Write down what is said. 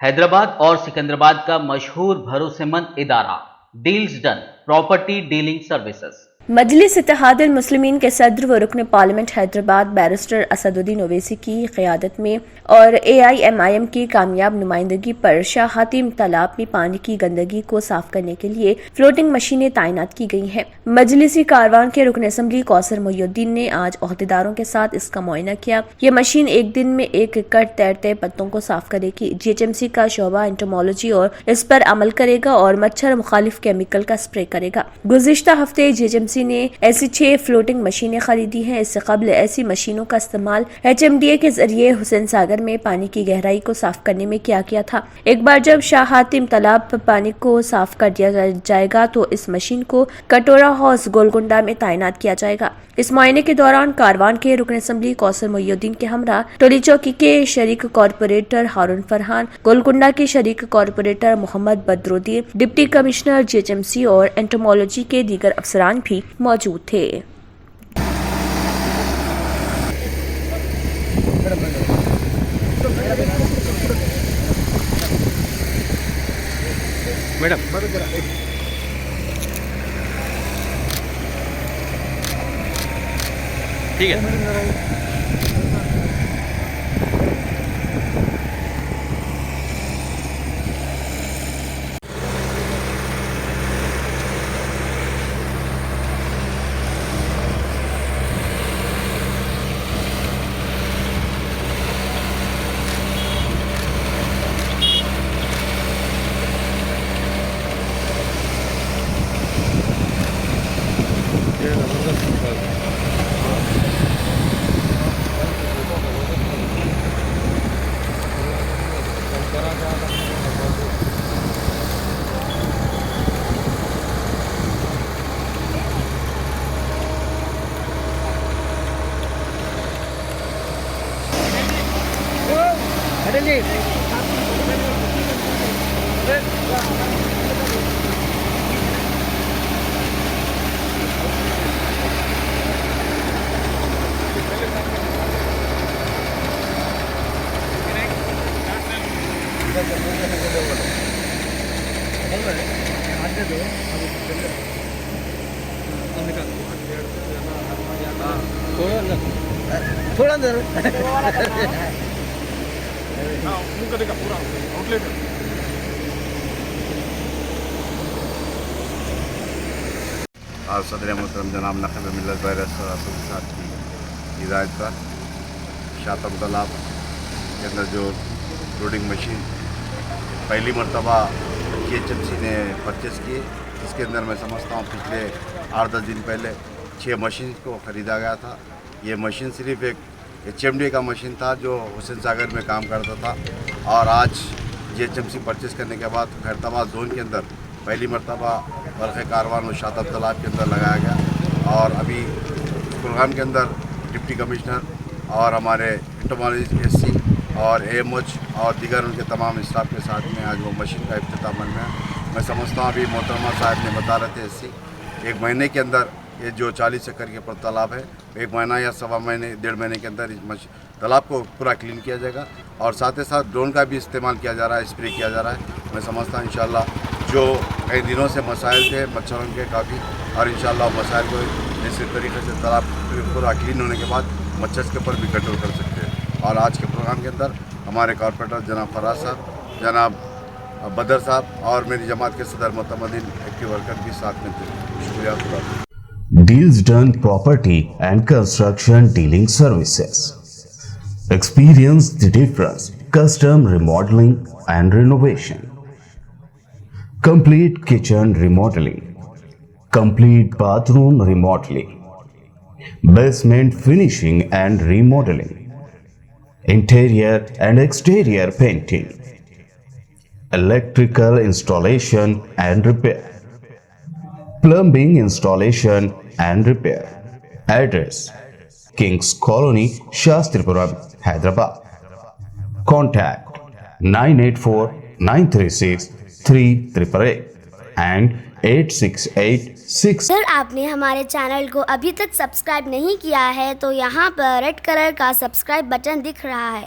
حیدرآباد اور سکندرآباد کا مشہور بھروسے مند ادارہ deals done property dealing services. مجلس اتحاد المسلمین کے صدر و رکن پارلیمنٹ حیدرآباد بیرسٹر اسد الدین اویسی کی قیادت میں اور AIMIM کی کامیاب نمائندگی پر شاہ حاتم تالاب میں پانی کی گندگی کو صاف کرنے کے لیے فلوٹنگ مشینیں تعینات کی گئی ہیں۔ مجلسی کاروان کے رکن اسمبلی کوثر محی الدین نے آج عہدیداروں کے ساتھ اس کا معائنہ کیا۔ یہ مشین ایک دن میں 1 ایکڑ تیرتے پتوں کو صاف کرے گی۔ GHMC کا شعبہ انٹومالوجی اور اس پر عمل کرے گا اور مچھر مخالف کیمیکل کا اسپرے کرے گا۔ گزشتہ ہفتے GHMC نے ایسی 6 فلوٹنگ مشینیں خریدی ہیں۔ اس سے قبل ایسی مشینوں کا استعمال HMDA کے ذریعے حسین ساگر میں پانی کی گہرائی کو صاف کرنے میں کیا تھا۔ ایک بار جب شاہ حاتم تالاب پانی کو صاف کر دیا جائے گا تو اس مشین کو کٹورا ہاؤس گولکنڈہ میں تعینات کیا جائے گا۔ اس معائنے کے دوران کاروان کے رکن اسمبلی کوثر محی الدین کے ہمراہ ٹولی چوکی کے شریک کارپوریٹر ہارون فرحان، گولکنڈہ کے شریک کارپوریٹر محمد بدرالدین، ڈپٹی کمشنر GHMC اور انٹومالوجی کے دیگر افسران بھی موجود تھے۔ ٹھیک ہے۔ تھوڑا اندر اور صدر محترم جناب نقیب ملت بیرسٹر اسد صاحب کی ہدایت پر شاہ حاتم تالاب کے اندر جو لوڈنگ مشین پہلی مرتبہ GHMC نے پرچیز کی، اس کے اندر میں سمجھتا ہوں پچھلے 8-10 دن پہلے 6 مشین کو خریدا گیا تھا۔ یہ مشین صرف ایک HMDA کا مشین تھا جو حسین ساگر میں کام کرتا تھا، اور آج GHMC پرچیز کرنے کے بعد خیرآباد زون کے اندر پہلی مرتبہ برق کاروان اور شاہ حاتم تالاب کے اندر لگایا گیا، اور ابھی اس پروگرام کے اندر ڈپٹی کمشنر اور ہمارے انٹومالوجی SC اور AMOH اور دیگر ان کے تمام اسٹاف کے ساتھ میں آج وہ مشین کا افتتاح عمل میں ہے۔ میں سمجھتا ہوں ابھی محترمہ صاحب نے بتا رہے تھے SC 1 مہینے کے اندر یہ جو 40 ایکڑ کے تالاب ہے، 1 مہینہ یا 1.25 مہینے 1.5 مہینے کے اندر اس تالاب کو پورا کلین کیا جائے گا، اور ساتھ ہی ساتھ ڈرون کا بھی استعمال کیا جا رہا ہے، اسپرے کیا جا رہا ہے۔ میں سمجھتا ہوں انشاءاللہ جو کئی دنوں سے مسائل تھے مچھروں کے کافی، اور انشاءاللہ مسائل کو اسی طریقے سے تالاب پورا کلین ہونے کے بعد مچھر کے اوپر بھی کنٹرول کر سکتے ہیں۔ اور آج کے پروگرام کے اندر ہمارے کارپوریٹر جناب فراز صاحب، جناب بدر صاحب اور میری جماعت کے صدر متمدن ایکٹیو ورکر بھی ساتھ میں تھے۔ شکریہ خدا۔ Deals Done Property and Construction Dealing Services. Experience the difference. Custom remodeling and renovation. Complete kitchen remodeling. Complete bathroom remodeling. Basement finishing and remodeling. Interior and exterior painting. Electrical installation and repair. Plumbing installation and repair. Address: Kings Colony, Shastripura, Hyderabad. Contact 984-936-3888 and 868-6. اگر آپ نے ہمارے channel کو ابھی تک subscribe نہیں کیا ہے تو یہاں پر ریڈ کلر کا سبسکرائب بٹن دکھ رہا ہے،